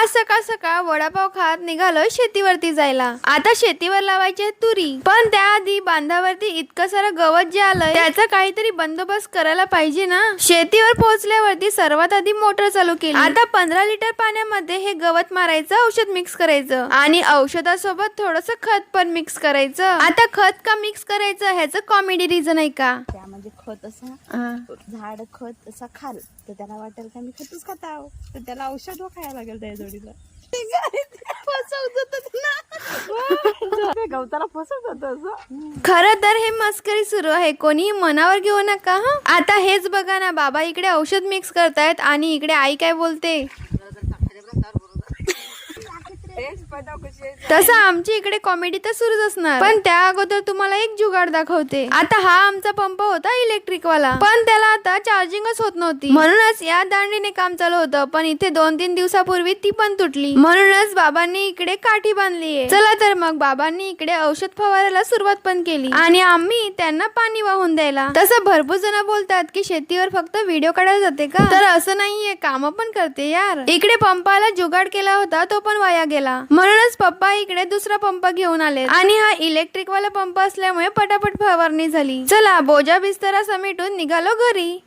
आज सकाळ सकाळ वडापाव खात निघालोय शेतीवरती जायला। आता शेतीवर लावायचे तुरी, पण त्याआधी बांधावरती इतकं सारं गवत जे आलंय त्याचा काहीतरी बंदोबस्त करायला पाहिजे ना। शेतीवर पोहोचल्यावरती सर्वात आधी मोटर चालू केली। आता 15 लिटर पाण्यामध्ये हे गवत मारायचं, औषध मिक्स करायचं आणि औषधासोबत थोडस खत पण मिक्स करायचं। आता खत का मिक्स करायचं ह्याचं कॉमेडी रिझन आहे का? त्यामध्ये खत असा झाड खत असा खाल तर त्याला वाटेल का मी खतच खात आहो, तर त्याला औषध खायला लागेल त्या जोडीला। गवताला फसवत खरं तर हे मस्करी सुरू आहे, कोणीही मनावर घेऊ नका हा। आता हेच बघा ना, बाबा इकडे औषध मिक्स करतायत आणि इकडे आई काय बोलते, तसं आमची इकडे कॉमेडी तर सुरूच असणार। पण त्या अगोदर तुम्हाला एक जुगाड दाखवते। आता हा आमचा पंप होता इलेक्ट्रिक वाला, पण त्याला आता चार्जिंगच होत नव्हती, म्हणूनच या दांडीने काम चालू होतं। पण इथे 2-3 दिवसापूर्वी ती पण तुटली, म्हणूनच बाबांनी इकडे काठी बांधलीये। चला तर मग बाबांनी इकडे औषध फवारायला सुरुवात पण केली आणि आम्ही त्यांना पाणी वाहून द्यायला। तसं भरपूर जण बोलतात की शेतीवर फक्त व्हिडिओ काढायला जाते का, तर असं नाहीये, काम पण करते यार। इकडे पंपाला जुगाड केला होता तो पण वाया गेला, म्हणूनच पप्पा इकडे दुसरा पंप घेऊन आले आणि हा इलेक्ट्रिक वाला पंप असल्यामुळे पटापट फवारणी झाली। चला बोजा बिस्तरा समेटून निघालो घरी।